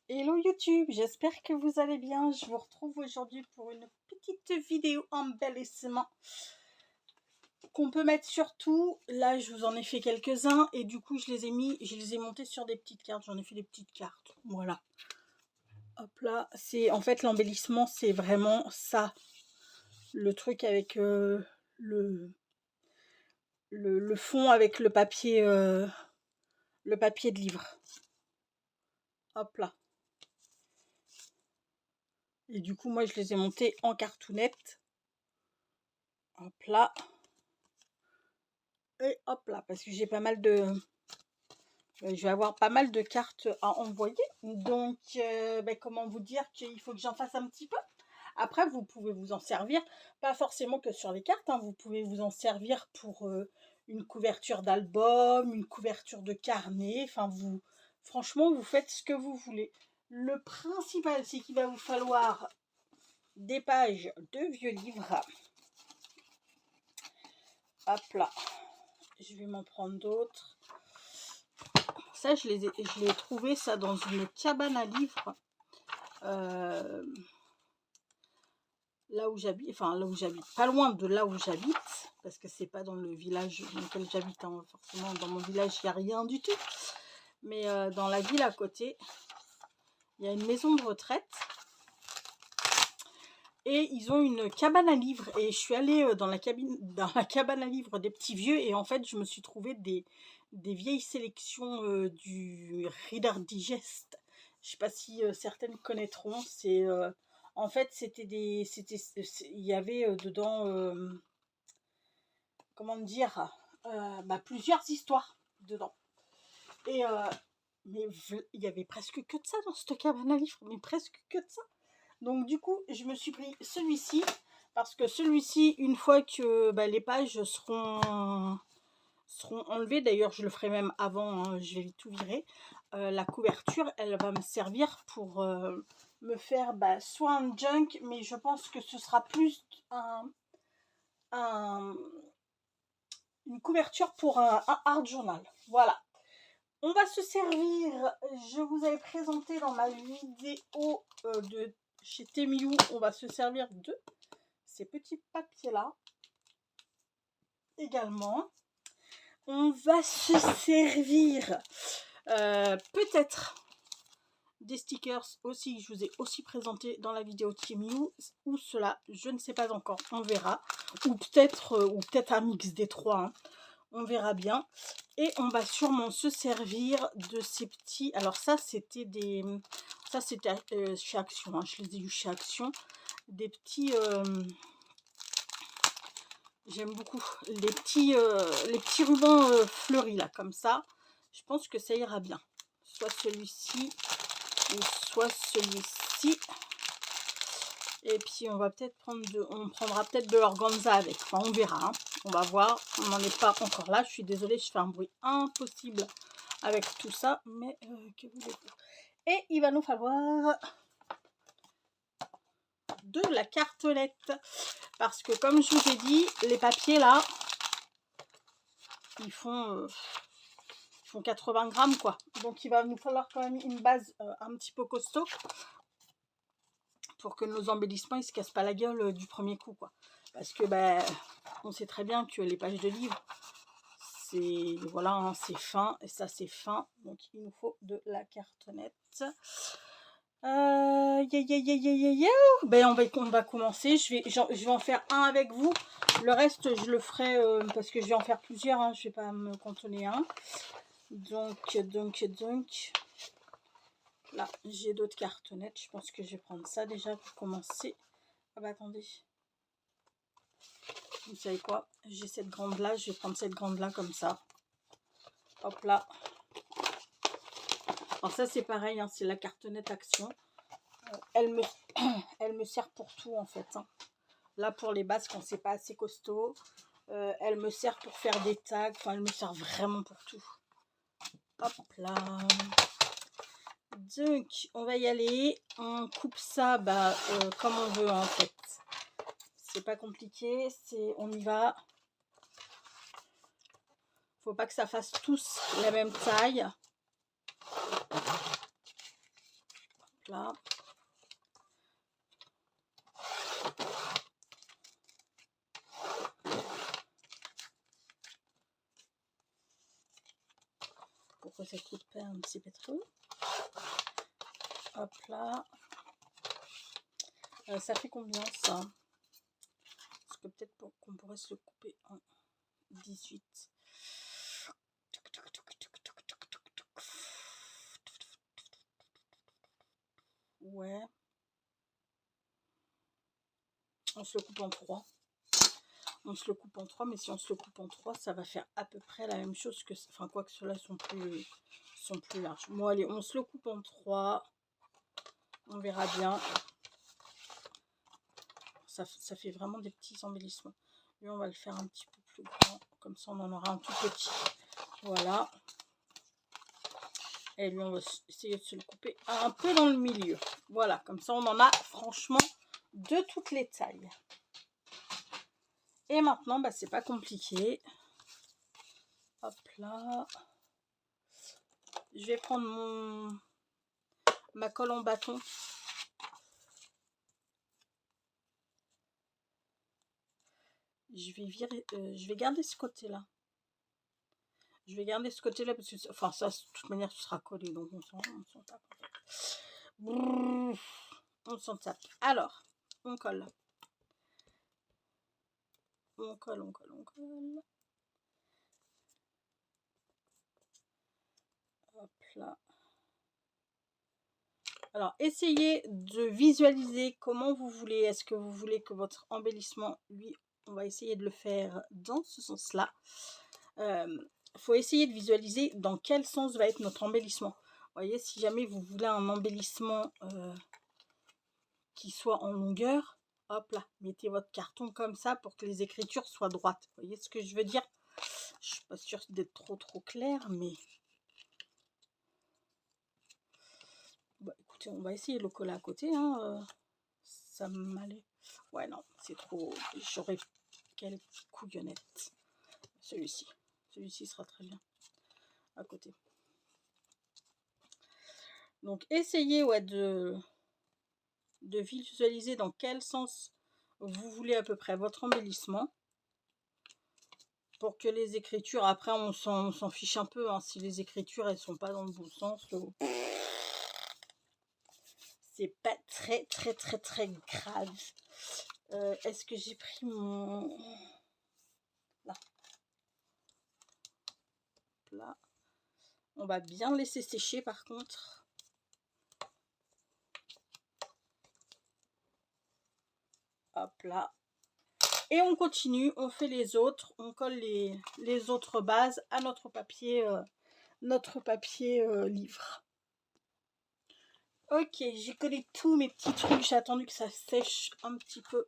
Hello YouTube, j'espère que vous allez bien. Je vous retrouve aujourd'hui pour une petite vidéo embellissement qu'on peut mettre sur tout. Là, je vous en ai fait quelques-uns et du coup, je les ai montés sur des petites cartes. J'en ai fait des petites cartes. Voilà. Hop là, c'est en fait l'embellissement, c'est vraiment ça. Le truc avec le fond avec le papier de livre. Hop là. Et du coup, moi, je les ai montés en cartoonette. Hop là. Et hop là, parce que j'ai pas mal de... je vais avoir pas mal de cartes à envoyer. Donc, comment vous dire qu'il faut que j'en fasse un petit peu. Après, vous pouvez vous en servir, pas forcément que sur les cartes, hein, vous pouvez vous en servir pour une couverture d'album, une couverture de carnet. Enfin, franchement, vous faites ce que vous voulez. Le principal, c'est qu'il va vous falloir des pages de vieux livres. Hop là, je vais m'en prendre d'autres. Ça, je l'ai trouvé ça dans une cabane à livres. Là où j'habite, pas loin de là où j'habite, parce que c'est pas dans le village dans lequel j'habite, hein, forcément dans mon village il n'y a rien du tout, mais dans la ville à côté, il y a une maison de retraite, et ils ont une cabane à livres, et je suis allée dans la cabane à livres des petits vieux, et en fait je me suis trouvé des vieilles sélections du Reader Digest. Je sais pas si certaines connaîtront, c'est... en fait, il y avait dedans, comment dire, plusieurs histoires dedans. Et mais il y avait presque que de ça dans cette cabane à livres, mais presque que de ça. Donc du coup, je me suis pris celui-ci parce que celui-ci, une fois que les pages seront enlevées, d'ailleurs, je le ferai même avant, hein, je vais tout virer. La couverture, elle va me servir pour me faire soit un junk, mais je pense que ce sera plus une couverture pour un art journal. Voilà. On va se servir, je vous avais présenté dans ma vidéo de chez Temiu, on va se servir de ces petits papiers là également. On va se servir peut-être des stickers aussi, je vous ai aussi présenté dans la vidéo Temiu, ou cela, je ne sais pas encore, on verra, ou peut-être un mix des trois, hein. On verra bien. Et on va sûrement se servir de ces petits... Alors ça, c'était chez Action, hein. Je les ai eu chez Action. Des petits... j'aime beaucoup. Les petits rubans fleuris, là, comme ça. Je pense que ça ira bien. Soit celui-ci, ou soit celui-ci. Et puis on va peut-être on prendra peut-être de l'organza avec. Enfin, on verra, hein. On va voir. On n'en est pas encore là. Je suis désolée, je fais un bruit impossible avec tout ça. Mais que voulez-vous? Et il va nous falloir de la cartonnette. Parce que comme je vous ai dit, les papiers là, ils font 80 grammes quoi. Donc il va nous falloir quand même une base un petit peu costaud. Pour que nos embellissements ils se cassent pas la gueule du premier coup quoi. Parce que on sait très bien que les pages de livres c'est voilà, hein, c'est fin et ça c'est fin, donc il nous faut de la cartonnette. On va commencer. Je vais en faire un avec vous, le reste je le ferai parce que je vais en faire plusieurs, hein, je vais pas me cantonner un. Donc là j'ai d'autres cartonnettes, je pense que je vais prendre ça déjà pour commencer. Ah bah attendez, vous savez quoi, j'ai cette grande là, je vais prendre cette grande là comme ça. Hop là. Alors ça c'est pareil, hein, c'est la cartonnette Action. Elle me sert pour tout en fait, hein. Là pour les bases quand c'est pas assez costaud, elle me sert pour faire des tags, enfin elle me sert vraiment pour tout. Hop là. Donc on va y aller, on coupe ça comme on veut, hein, en fait. C'est pas compliqué, on y va. Faut pas que ça fasse tous la même taille. là. Pourquoi ça coûte pas un petit peu trop? Hop là. Ça fait combien ça? Parce que peut-être qu'on pourrait se le couper en 18. Ouais. On se le coupe en 3. On se le coupe en 3, mais si on se le coupe en 3, ça va faire à peu près la même chose que... Enfin, quoi que ceux-là sont plus larges. Bon, allez, on se le coupe en 3. On verra bien. Ça fait vraiment des petits embellissements. Lui, on va le faire un petit peu plus grand. Comme ça, on en aura un tout petit. Voilà. Et lui, on va essayer de se le couper un peu dans le milieu. Voilà, comme ça, on en a franchement de toutes les tailles. Et maintenant, bah, c'est pas compliqué. Hop là. Je vais prendre ma colle en bâton. Je vais garder ce côté-là. Je vais garder ce côté-là parce que, enfin, ça, de toute manière, ce sera collé, donc on s'en tape. On s'en tape. Alors, on colle. On colle. Hop là. Alors, essayez de visualiser comment vous voulez. Est-ce que vous voulez que votre embellissement, lui, on va essayer de le faire dans ce sens-là. Faut essayer de visualiser dans quel sens va être notre embellissement. Vous voyez, si jamais vous voulez un embellissement qui soit en longueur, hop là, mettez votre carton comme ça pour que les écritures soient droites. Vous voyez ce que je veux dire? Je suis pas sûre d'être trop claire, mais... Bah, écoutez, on va essayer de le coller à côté. Hein, ça m'allait. Ouais, non, c'est trop... J'aurais quelques couillonnettes. Celui-ci. Celui-ci sera très bien à côté. Donc, essayez de visualiser dans quel sens vous voulez à peu près votre embellissement. Pour que les écritures, après, on s'en fiche un peu. Hein, si les écritures, elles sont pas dans le bon sens, c'est pas très grave. Est-ce que j'ai pris mon... Là. On va bien laisser sécher par contre. Hop là. Et on continue, on fait les autres, on colle les autres bases à notre papier livre. Ok, j'ai collé tous mes petits trucs, j'ai attendu que ça sèche un petit peu.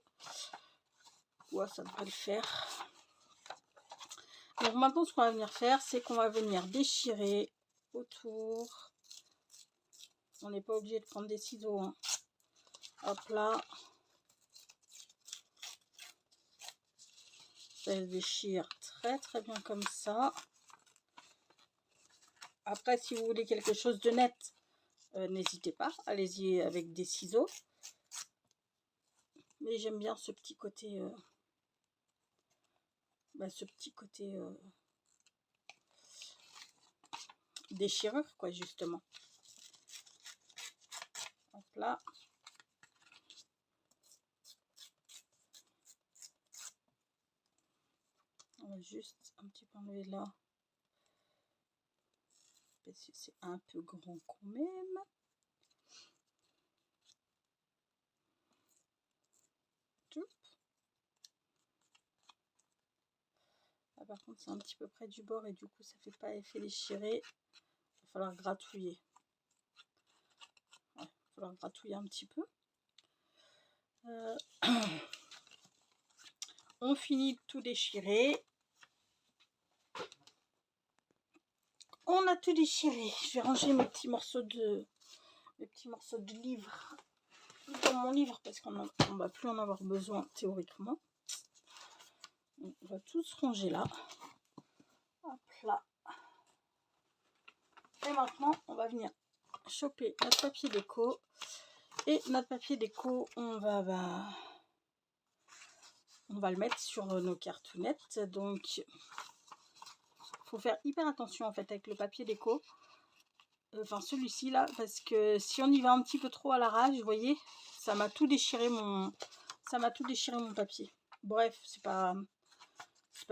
Ouais, ça devrait le faire. Donc maintenant, ce qu'on va venir faire, c'est qu'on va venir déchirer autour. On n'est pas obligé de prendre des ciseaux. Hein. Hop là. Ça se déchire très bien comme ça. Après, si vous voulez quelque chose de net, n'hésitez pas. Allez-y avec des ciseaux. Mais j'aime bien ce petit côté... déchirure, quoi, justement. Hop là. On va juste un petit peu enlever là. Parce que c'est un peu grand quand même. Là, par contre, c'est un petit peu près du bord et du coup, ça fait pas effet déchiré. Il va falloir gratouiller. Ouais, il va falloir gratouiller un petit peu. On finit de tout déchirer. On a tout déchiré. Je vais ranger mes petits morceaux de livre dans mon livre parce qu'on ne va plus en avoir besoin théoriquement. On va tous ranger là. Hop là. Et maintenant, on va venir choper notre papier déco. Et notre papier déco, on va le mettre sur nos cartounettes. Donc, il faut faire hyper attention en fait avec le papier déco. Enfin, celui-ci là, parce que si on y va un petit peu trop à l'arrache, vous voyez, ça m'a tout déchiré mon papier. Bref, c'est pas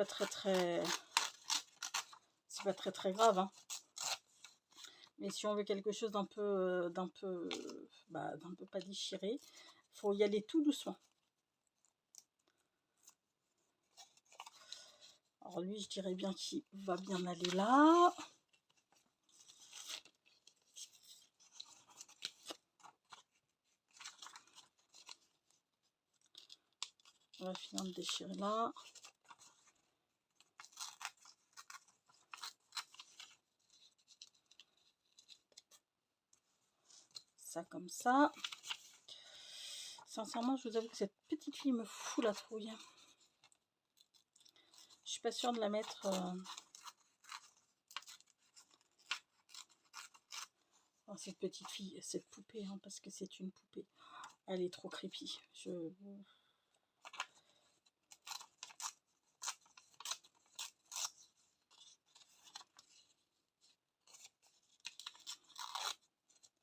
très grave, hein. Mais si on veut quelque chose d'un peu pas déchiré, faut y aller tout doucement. Alors lui, je dirais bien qu'il va bien aller là. On va finir de déchirer là. Ça comme ça. Sincèrement, je vous avoue que cette petite fille me fout la trouille. Je suis pas sûre de la mettre... Oh, cette petite fille, cette poupée, hein, parce que c'est une poupée. Elle est trop creepy.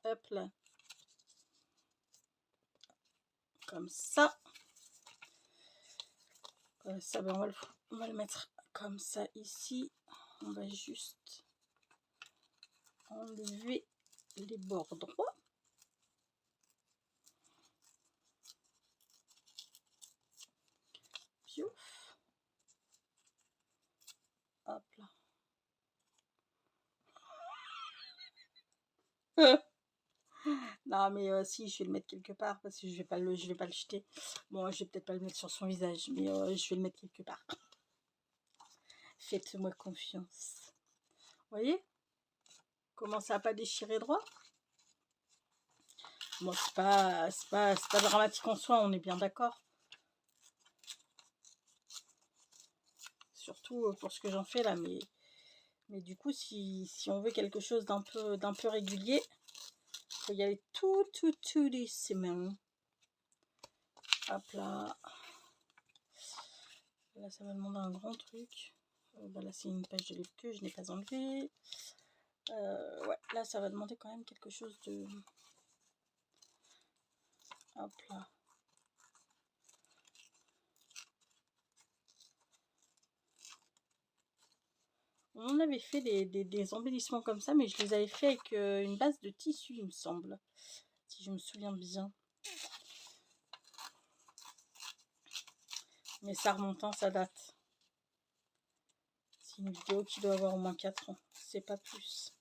Hop là. Comme ça. Ça ben, on va le mettre comme ça ici. On va juste enlever les bords droits. Piouf. Hop là. Non mais si, je vais le mettre quelque part parce que je vais pas le jeter. Bon, je vais peut-être pas le mettre sur son visage, mais je vais le mettre quelque part. Faites-moi confiance. Vous voyez comment ça n'a pas déchiré droit? Bon, c'est pas dramatique en soi, on est bien d'accord. Surtout pour ce que j'en fais là, mais du coup, si on veut quelque chose d'un peu régulier, il faut y aller tout doucement. Hop là. Là, ça va demander un grand truc. Bah là, c'est une page de livre que je n'ai pas enlevée. Ouais, là, ça va demander quand même quelque chose de... Hop là. On avait fait des embellissements comme ça, mais je les avais fait avec une base de tissu, il me semble. Si je me souviens bien. Mais ça remonte, hein, ça date. C'est une vidéo qui doit avoir au moins 4 ans. C'est pas plus.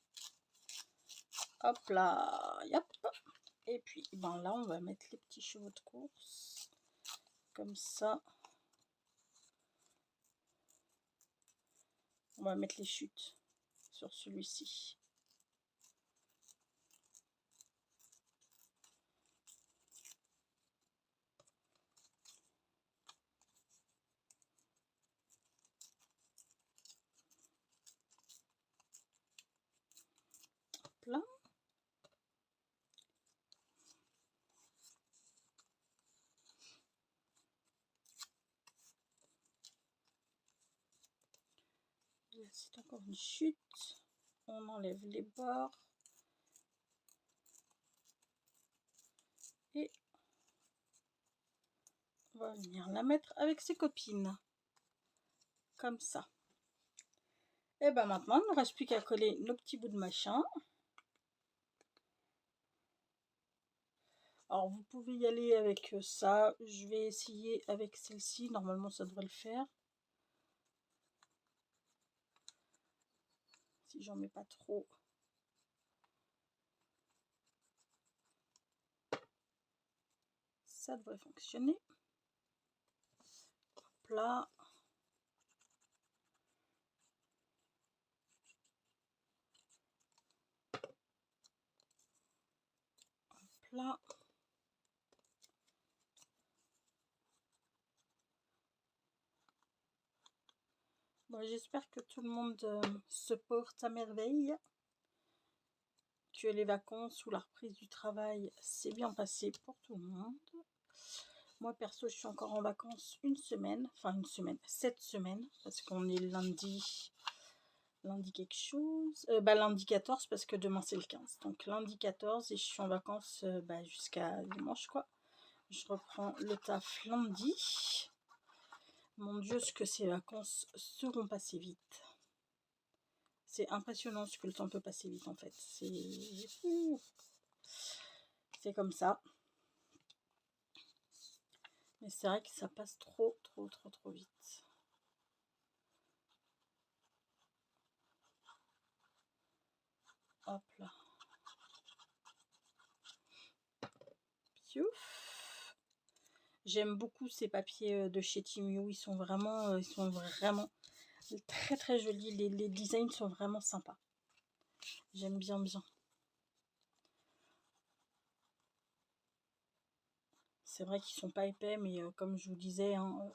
Hop là. Yop. Et puis, ben là, on va mettre les petits chevaux de course. Comme ça. On va mettre les chutes sur celui-ci. Hop là. C'est encore une chute. On enlève les bords. Et on va venir la mettre avec ses copines. Comme ça. Et ben maintenant, il ne reste plus qu'à coller nos petits bouts de machin. Alors, vous pouvez y aller avec ça. Je vais essayer avec celle-ci. Normalement, ça devrait le faire. Si j'en mets pas trop. Ça devrait fonctionner. Hop là. Hop là. Bon, j'espère que tout le monde se porte à merveille. que les vacances ou la reprise du travail s'est bien passée pour tout le monde. Moi, perso, je suis encore en vacances une semaine. Enfin, une semaine. 7 semaines. Parce qu'on est lundi... Lundi quelque chose. Lundi 14 parce que demain, c'est le 15. Donc, lundi 14 et je suis en vacances jusqu'à dimanche, quoi. Je reprends le taf lundi. Mon Dieu, ce que ces vacances seront passées vite. C'est impressionnant ce que le temps peut passer vite, en fait. C'est comme ça. Mais c'est vrai que ça passe trop vite. Hop là. Piouf. J'aime beaucoup ces papiers de chez Timiu. Ils sont vraiment très jolis. Les designs sont vraiment sympas. J'aime bien. C'est vrai qu'ils sont pas épais, mais comme je vous disais, hein,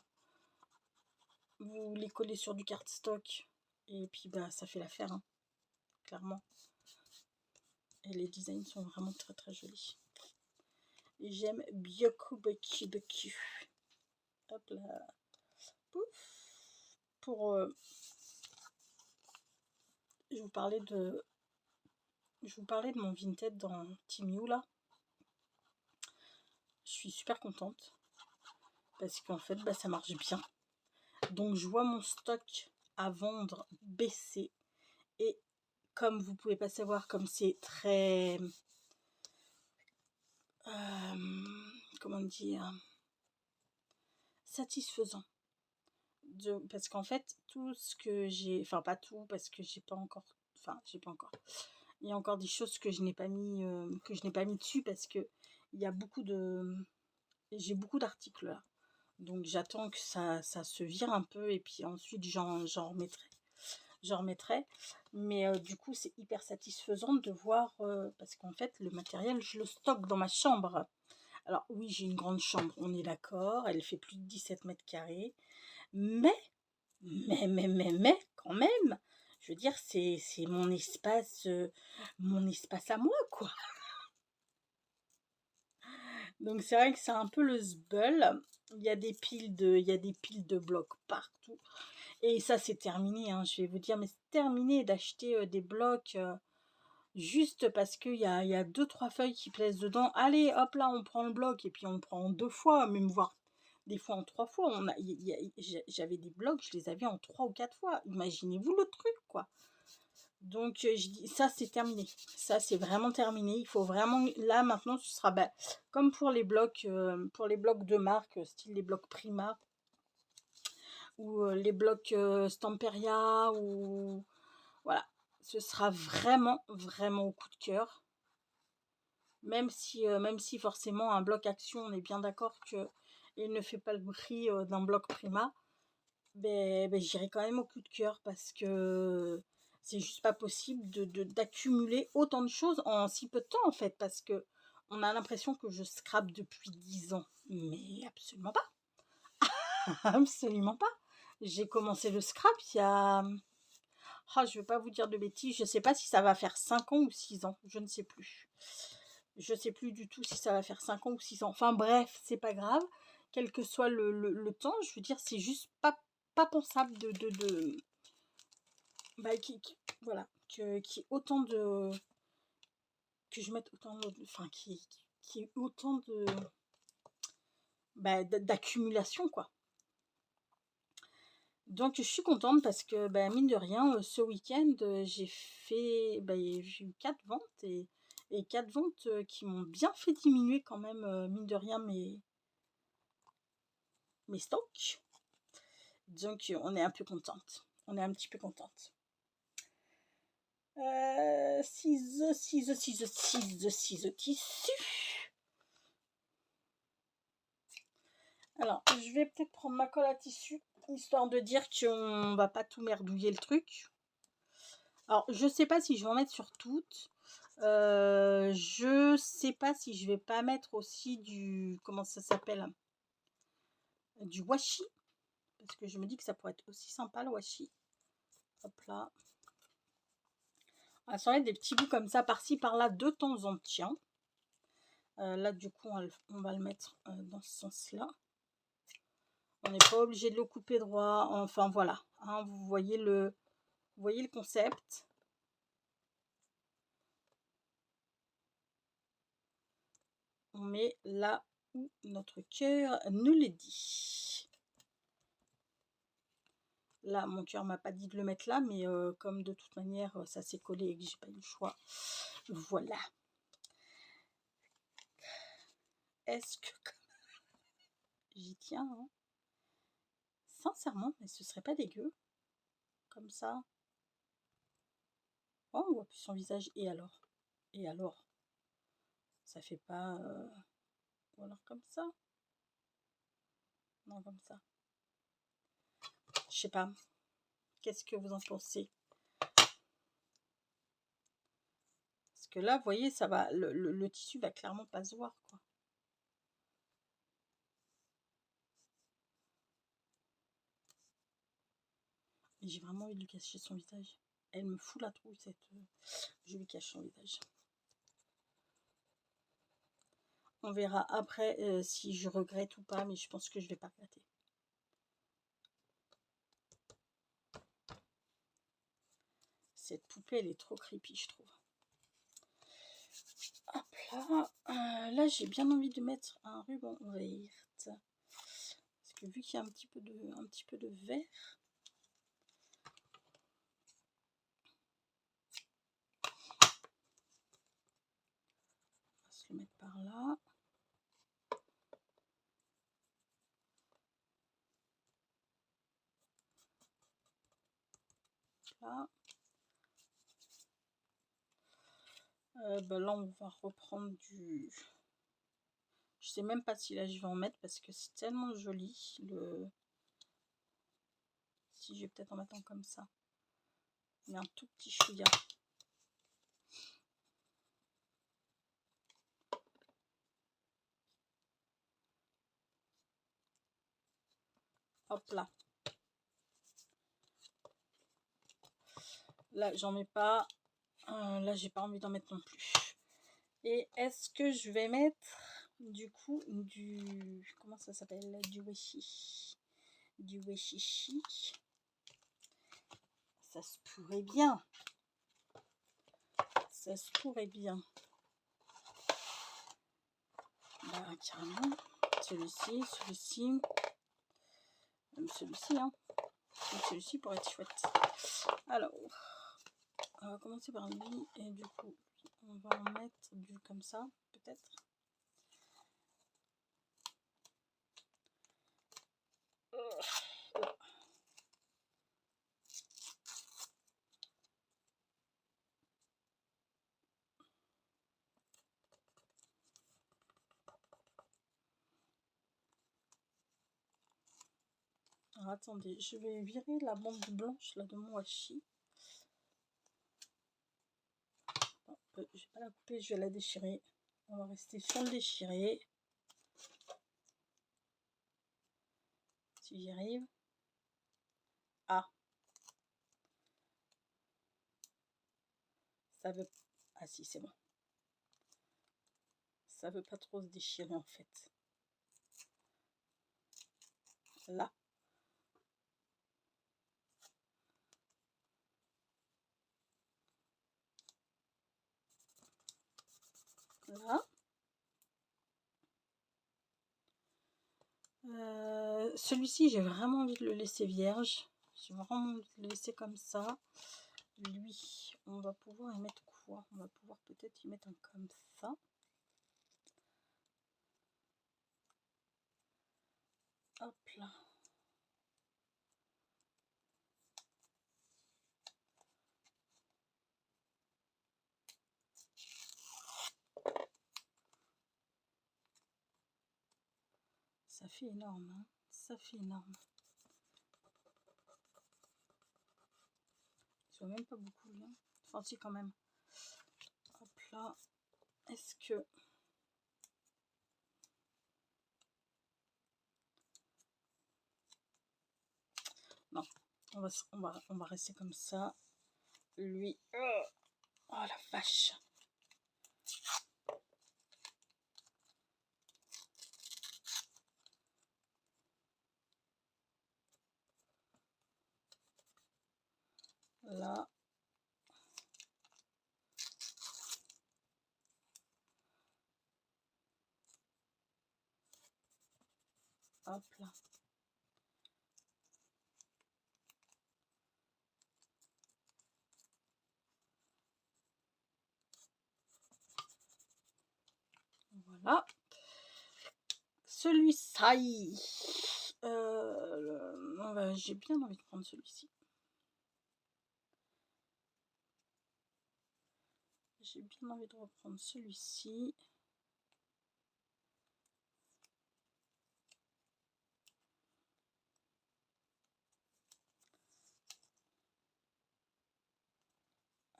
vous les collez sur du cardstock et puis ça fait l'affaire, hein, clairement. Et les designs sont vraiment très jolis. Et j'aime beaucoup. Hop là. Pouf. Pour je vous parlais de mon Vinted dans Timiu là. Je suis super contente parce qu'en fait ça marche bien. Donc je vois mon stock à vendre baisser et comme vous pouvez pas savoir, comme c'est très comment dire, satisfaisant parce qu'en fait tout ce que j'ai, enfin pas tout parce que j'ai pas encore, il y a encore des choses que je n'ai pas mis dessus parce que il y a j'ai beaucoup d'articles là, donc j'attends que ça se vire un peu et puis ensuite j'en remettrai. Mais du coup c'est hyper satisfaisant de voir parce qu'en fait le matériel je le stocke dans ma chambre. Alors oui, j'ai une grande chambre, on est d'accord, elle fait plus de 17 mètres carrés, mais quand même, je veux dire, c'est mon espace à moi, quoi. Donc c'est vrai que c'est un peu le zbeul. Il y a des piles de blocs partout. Et ça, c'est terminé, hein, je vais vous dire, mais c'est terminé d'acheter des blocs juste parce qu'il y a 2-3 feuilles qui plaisent dedans. Allez, hop là, on prend le bloc et puis on le prend en 2 fois, même voire des fois en 3 fois. J'avais des blocs, je les avais en 3 ou 4 fois. Imaginez-vous le truc, quoi. Donc, je dis, ça, c'est terminé. Ça, c'est vraiment terminé. Il faut vraiment... Là, maintenant, ce sera comme pour les blocs de marque, style les blocs Prima, ou les blocs Stamperia, ou... Voilà. Ce sera vraiment au coup de cœur. Même si forcément un bloc Action, on est bien d'accord qu'il ne fait pas le prix d'un bloc Prima. J'irai quand même au coup de cœur parce que c'est juste pas possible d'accumuler autant de choses en si peu de temps en fait, parce que on a l'impression que je scrape depuis 10 ans, mais absolument pas. Absolument pas. J'ai commencé le scrap il y a... je vais pas vous dire de bêtises, je sais pas si ça va faire 5 ans ou 6 ans, je ne sais plus. Je sais plus du tout si ça va faire 5 ans ou 6 ans. Enfin bref, c'est pas grave. Quel que soit le temps, je veux dire, c'est juste pas pensable voilà, qui autant de... que je mette autant de... Enfin, qui est autant de... d'accumulation, quoi. Donc, je suis contente parce que, mine de rien, ce week-end, j'ai eu 4 ventes et 4 ventes qui m'ont bien fait diminuer quand même, mine de rien, mes stocks. Donc, on est un peu contente. On est un petit peu contente. 6 tissus. Alors, je vais peut-être prendre ma colle à tissu, histoire de dire qu'on va pas tout merdouiller le truc. Alors, je sais pas si je vais en mettre sur toutes. Je sais pas si je vais pas mettre aussi du... Comment ça s'appelle? Du washi. Parce que je me dis que ça pourrait être aussi sympa, le washi. Hop là. Elle s'enlève des petits bouts comme ça, par-ci, par-là, de temps en temps. Là, du coup, on va le mettre dans ce sens-là. On n'est pas obligé de le couper droit. Enfin, voilà. Hein, vous voyez le concept. On met là où notre cœur nous le dit. Là, mon cœur m'a pas dit de le mettre là, mais comme de toute manière, ça s'est collé et que j'ai pas eu le choix. Voilà. Est-ce que... J'y tiens, hein. Sincèrement, mais ce serait pas dégueu. Comme ça. Oh, on voit plus son visage. Et alors? Et alors? Ça fait pas... Ou alors comme ça? Non, comme ça. Je sais pas. Qu'est-ce que vous en pensez? Parce que là, vous voyez, ça va... Le tissu va clairement pas se voir, quoi. J'ai vraiment envie de lui cacher son visage. Elle me fout la trouille, cette... Je lui cache son visage. On verra après si je regrette ou pas, mais je pense que je vais pas regretter. Cette poupée, elle est trop creepy, je trouve. Hop là. Là, j'ai bien envie de mettre un ruban vert. Parce que vu qu'il y a un petit peu de vert, on va se le mettre par là. Là. Là, on va reprendre du... Je sais même pas si là, je vais en mettre parce que c'est tellement joli. Si je vais peut-être en mettre un comme ça. Il y a un tout petit chouïa. Hop là. Là, j'en mets pas. Là, j'ai pas envie d'en mettre non plus. Et est-ce que je vais mettre du coup du... Comment ça s'appelle? Du washi. Du washishi. Ça se pourrait bien. Ça se pourrait bien. Bah, carrément. Celui-ci. Même celui-ci, hein. Donc celui-ci pourrait être chouette. Alors, on va commencer par lui. Et du coup, on va en mettre du comme ça, peut-être. Alors attendez, je vais virer la bande blanche là de mon washi. Je vais pas la couper, je vais la déchirer. On va rester sur le déchiré. Si j'y arrive. Ah. Ça veut... Ah si, c'est bon. Ça veut pas trop se déchirer en fait. Là. Là. Celui-ci, j'ai vraiment envie de le laisser vierge. J'ai vraiment envie de le laisser comme ça. Lui, on va pouvoir y mettre quoi? On va pouvoir peut-être y mettre un comme ça. Hop là. Ça fait énorme, hein. Ça fait énorme. Je vois même pas beaucoup lui. Hein. Enfin si quand même. Hop là. Est-ce que... Non. On va rester comme ça. Lui. Oh la vache. Là. Hop là. Voilà. Celui-ci. J'ai bien envie de prendre celui-ci. J'ai bien envie de reprendre celui-ci.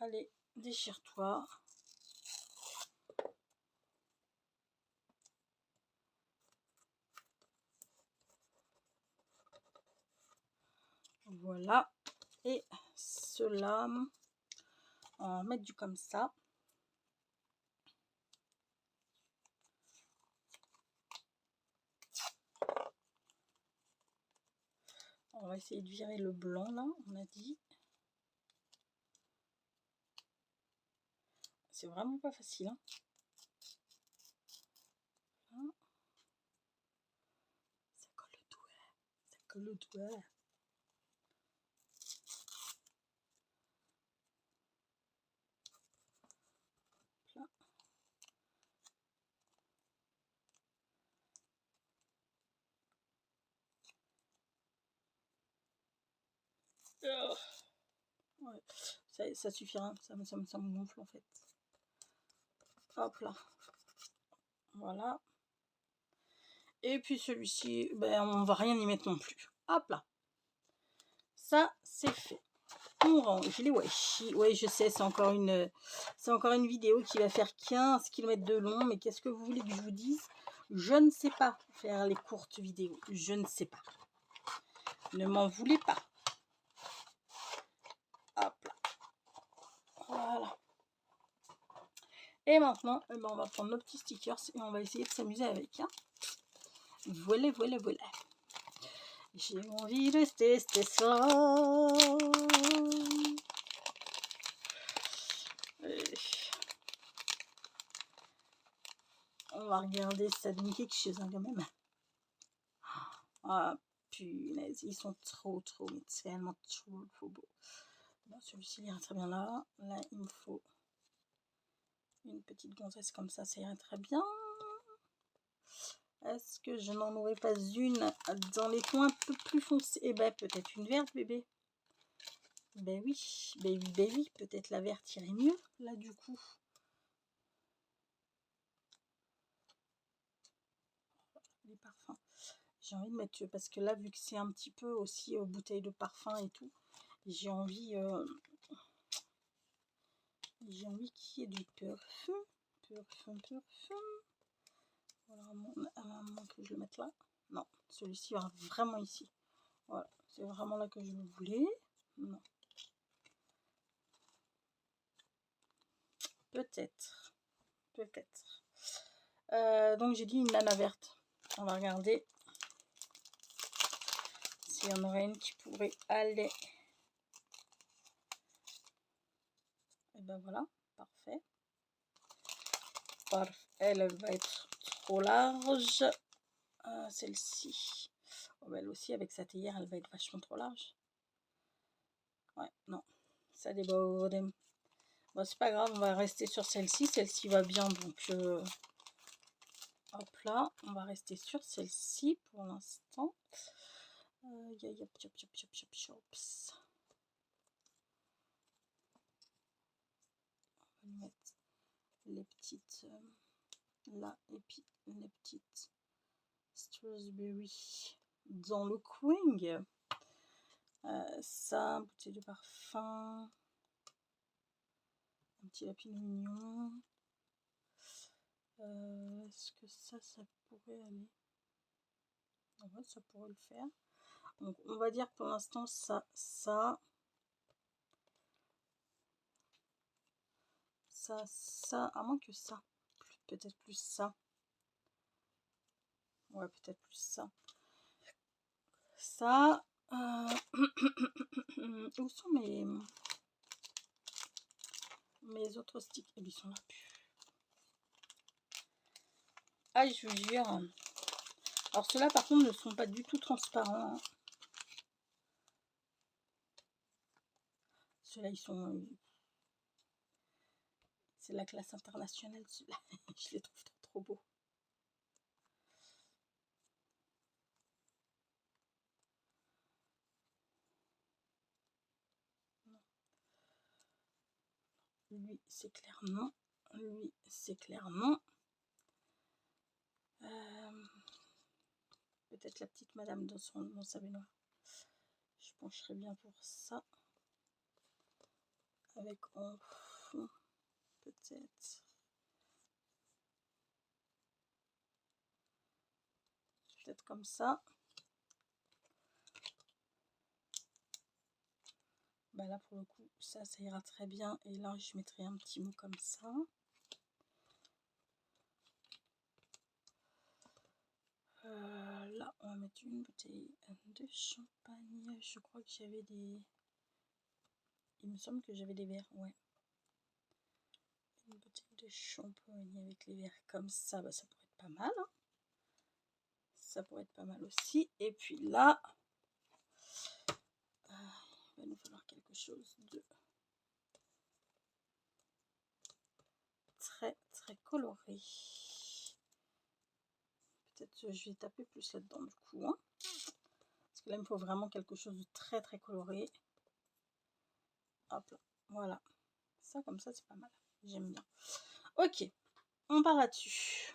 Allez, déchire-toi. Voilà. Et cela, on va mettre du comme ça. On va essayer de virer le blanc là, on a dit. C'est vraiment pas facile. Hein. Là. Ça colle le doigt. Ça colle le doigt. Là. Oh. Ouais. Ça suffira, ça me gonfle en fait. Hop là. Voilà. Et puis celui-ci, ben, on va rien y mettre non plus. Hop là. Ça, c'est fait. On range les washi. Oui, je sais, c'est encore une vidéo qui va faire 15 km de long. Mais qu'est-ce que vous voulez que je vous dise? Je ne sais pas faire les courtes vidéos. Je ne sais pas. Ne m'en voulez pas. Hop là. Voilà. Et maintenant, eh ben, on va prendre nos petits stickers et on va essayer de s'amuser avec. Hein. Voilà, voilà, voilà. J'ai envie de tester ça. On va regarder, ça donne quelque chose hein, quand même. Ah, punaise, ils sont trop, mais tellement trop beaux. Bon, celui-ci ira très bien là. Là, il me faut une petite gonzesse comme ça ira très bien. Est-ce que je n'en aurais pas une dans les coins un peu plus foncés? Eh ben, peut-être une verte, bébé. Ben oui, peut-être la verte irait mieux, là, du coup. Les parfums. J'ai envie de mettre, parce que là, vu que c'est un petit peu aussi bouteille de parfum et tout, j'ai envie qu'il y ait du parfum. Voilà, à un moment que je le mette là. Non, celui-ci va vraiment ici. Voilà, c'est vraiment là que je le voulais. Non. Peut-être. Donc j'ai dit une nana verte. On va regarder s'il y en aurait une qui pourrait aller. Et ben voilà, parfait. Elle va être trop large. Celle-ci. Oh, elle aussi, avec sa théière, elle va être vachement trop large. Ouais, non. Ça déborde. Bon, c'est pas grave, on va rester sur celle-ci. Celle-ci va bien, donc... hop là, on va rester sur celle-ci pour l'instant. On va mettre les petites là et puis les petites strawberry dans le coin. Ça, bouteille de parfum, un petit lapin mignon. Est-ce que ça pourrait aller? Ouais, ça pourrait le faire. Donc on va dire pour l'instant ça ça, à moins que ça. Peut-être plus ça. Ouais, peut-être plus ça. Ça. Où sont mes autres sticks? Eh bien, ils sont là. Ah, je vous jure. Alors, ceux-là, par contre, ne sont pas du tout transparents. Hein. Ceux-là, ils sont... C'est la classe internationale, ceux-là. Je les trouve trop beaux. Lui, c'est clair non. Lui, c'est clair non. Peut-être la petite madame dans sa baignoire. Je pencherais bien pour ça. Avec en fond, peut-être. Peut-être comme ça. Bah là, pour le coup, ça ira très bien. Et là, je mettrai un petit mot comme ça. Là, on va mettre une bouteille de champagne. Je crois que j'avais des... Il me semble que j'avais des verres, ouais. Une bouteille de champagne avec les verres comme ça, bah, ça pourrait être pas mal. Hein. Ça pourrait être pas mal aussi. Et puis là, il va nous falloir quelque chose de très très coloré. Peut-être je vais taper plus là-dedans du coup. Hein. Parce que là, il me faut vraiment quelque chose de très très coloré. Hop là, voilà. Ça comme ça, c'est pas mal. J'aime bien. Ok, on part là-dessus.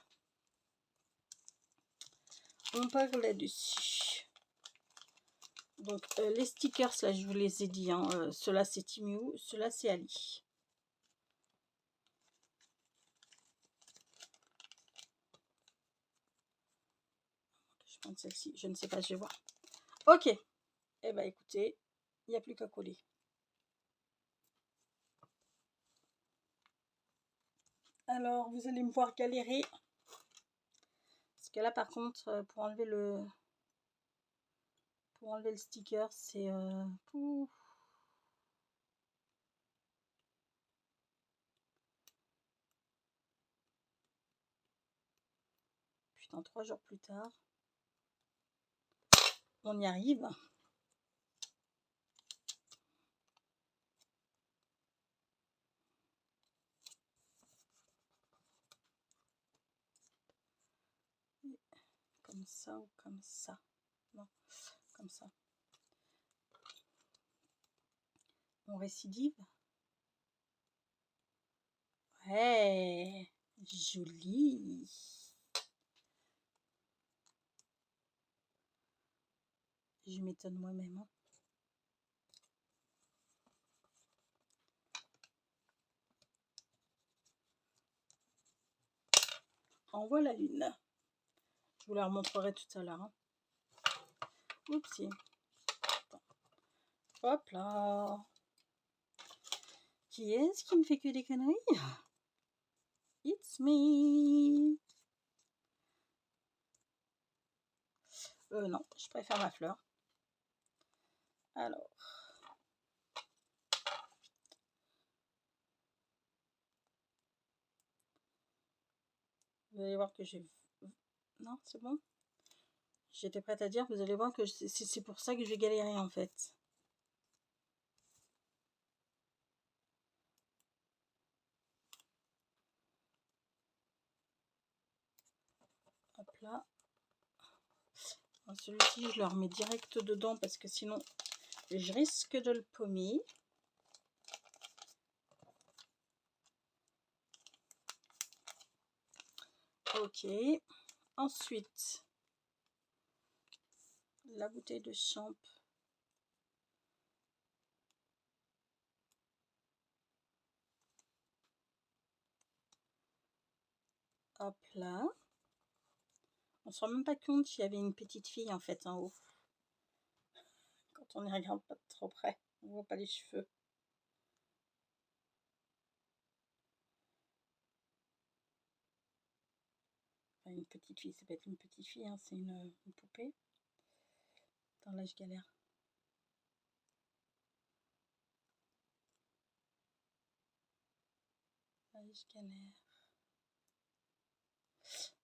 On part là-dessus. Donc les stickers, là, je vous les ai dit. Hein, ceux-là, c'est Timu. Ceux-là, c'est Ali. Je prends celle-ci. Je ne sais pas, je vais voir. Ok. Eh bien, écoutez, il n'y a plus qu'à coller. Alors, vous allez me voir galérer. Parce que là, par contre, pour enlever le sticker, c'est... Putain, 3 jours plus tard. On y arrive. Comme ça ou comme ça. Non, comme ça. On récidive. Ouais, joli. Je m'étonne moi-même. Hein. Envoie la lune. Je vous la remontrerai tout à l'heure. Hein. Oupsie. Hop là. Qui est-ce qui me fait que des conneries? It's me. Non, je préfère ma fleur. Alors. Vous allez voir que j'ai... Non, c'est bon. J'étais prête à dire, vous allez voir que c'est pour ça que je vais galérer en fait. Hop là. Celui-ci, je le remets direct dedans parce que sinon, je risque de le paumer. Ok. Ensuite, la bouteille de champ. Hop là. On se rend même pas compte qu'il y avait une petite fille en fait en haut. Quand on y regarde pas de trop près, on voit pas les cheveux. une petite fille, ça peut être une petite fille, hein, c'est une poupée. Attends, là je galère. Là je galère.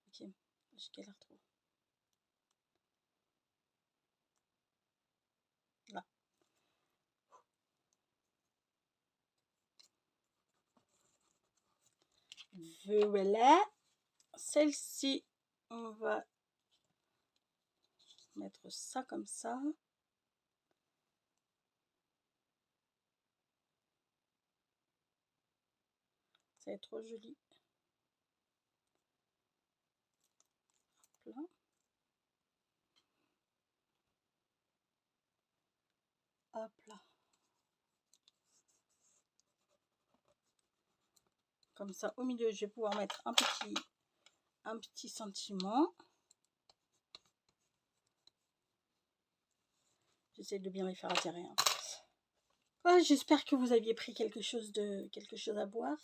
Ok, je galère trop. Là. Voilà. Celle-ci, on va mettre ça comme ça. Ça va être trop joli. Hop là. Hop là. Comme ça, au milieu, je vais pouvoir mettre un petit sentiment. J'essaie de bien les faire atterrir. Hein. Ouais, j'espère que vous aviez pris quelque chose à boire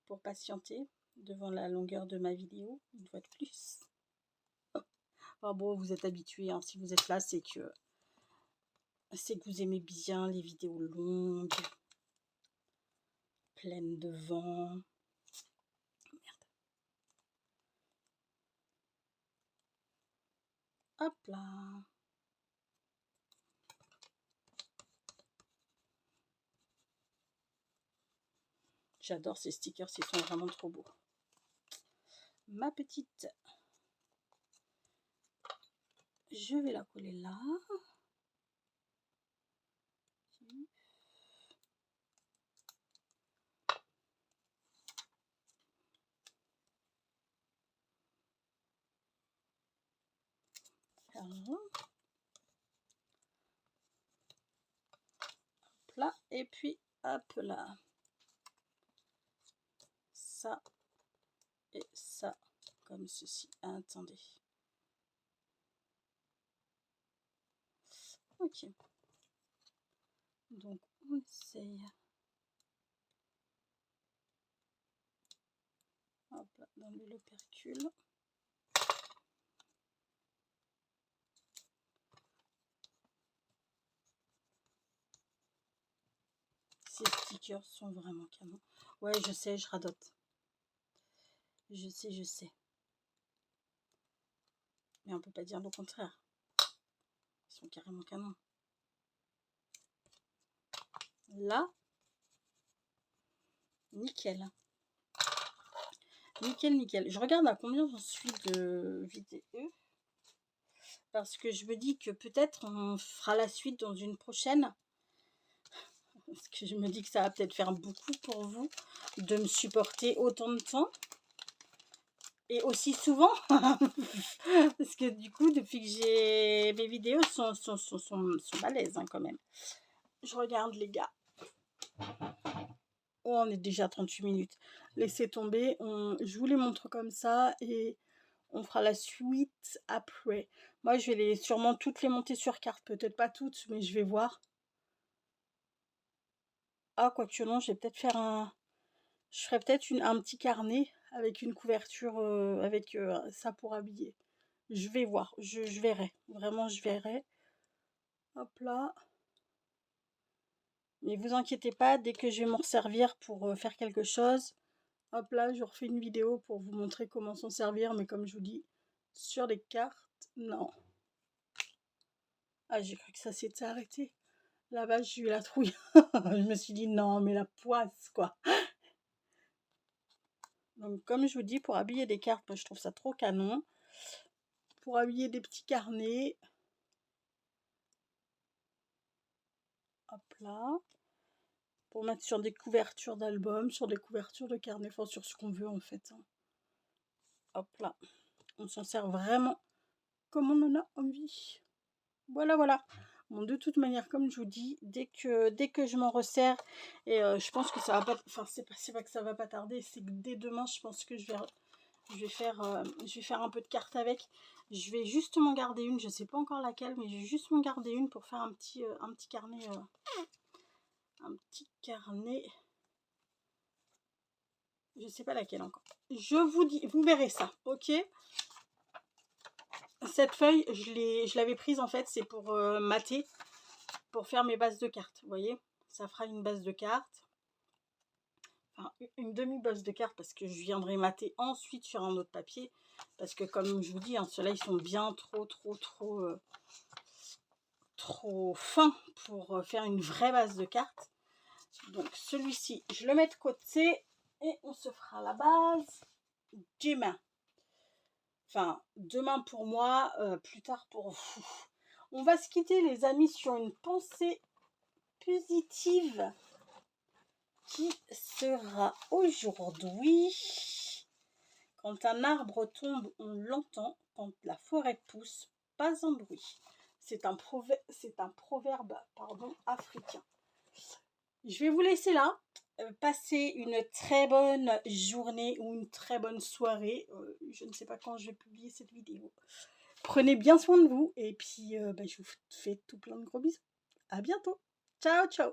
pour patienter devant la longueur de ma vidéo, une fois de plus. Enfin bon, vous êtes habitués, hein. Si vous êtes là, c'est que vous aimez bien les vidéos longues, pleines de vent. Merde. Hop là. J'adore ces stickers, ils sont vraiment trop beaux. Ma petite, je vais la coller là. Hop là, et puis hop là. Ça et ça, comme ceci. Attendez. Ok. Donc, on essaye. Hop là, d'enlever l'opercule. Ces stickers sont vraiment canon. Ouais, je sais, je radote. Je sais. Mais on peut pas dire le contraire. Ils sont carrément canons. Là, nickel. Nickel. Je regarde à combien j'en suis de vidéos. Parce que je me dis que peut-être on fera la suite dans une prochaine. Parce que je me dis que ça va peut-être faire beaucoup pour vous de me supporter autant de temps. Et aussi souvent. Parce que du coup, depuis que j'ai... Mes vidéos sont balèzes hein, quand même. Je regarde les gars. Oh, on est déjà à 38 minutes. Laissez tomber. Je vous les montre comme ça. Et on fera la suite après. Moi, je vais sûrement toutes les monter sur carte. Peut-être pas toutes, mais je vais voir. Ah, quoique non, je vais peut-être faire un... Je ferai peut-être un petit carnet avec une couverture, avec ça pour habiller. Je vais voir, je verrai. Vraiment, je verrai. Hop là. Mais vous inquiétez pas, dès que je vais m'en servir pour faire quelque chose, hop là, je refais une vidéo pour vous montrer comment s'en servir. Mais comme je vous dis, sur les cartes, non. Ah, j'ai cru que ça s'était arrêté. Là-bas, j'ai eu la trouille. Je me suis dit, non, mais la poisse, quoi. Donc, comme je vous dis, pour habiller des cartes, moi, je trouve ça trop canon. Pour habiller des petits carnets. Hop là. Pour mettre sur des couvertures d'albums, sur des couvertures de carnets, enfin, sur ce qu'on veut, en fait. Hop là. On s'en sert vraiment comme on en a envie. Voilà. Bon, de toute manière, comme je vous dis, dès que je m'en resserre, et je pense que ça va pas... Enfin, c'est pas que ça va pas tarder, c'est que dès demain, je pense que je vais faire un peu de cartes avec. Je vais justement garder une, je sais pas encore laquelle, mais je vais juste m'en garder une pour faire un petit carnet. Un petit carnet. Je sais pas laquelle encore. Je vous dis, vous verrez ça, ok? Cette feuille, je l'avais prise en fait, c'est pour mater, pour faire mes bases de cartes, vous voyez? Ça fera une base de cartes. Enfin, une demi-base de cartes parce que je viendrai mater ensuite sur un autre papier. Parce que comme je vous dis, hein, ceux-là, ils sont bien trop fins pour faire une vraie base de cartes. Donc celui-ci, je le mets de côté et on se fera la base demain. Enfin, demain pour moi, plus tard pour vous. On va se quitter les amis sur une pensée positive qui sera aujourd'hui: quand un arbre tombe, on l'entend, quand la forêt pousse, pas un bruit. C'est un proverbe africain. Je vais vous laisser là. Passez une très bonne journée ou une très bonne soirée. Je ne sais pas quand je vais publier cette vidéo. Prenez bien soin de vous et puis je vous fais tout plein de gros bisous. À bientôt. Ciao, ciao.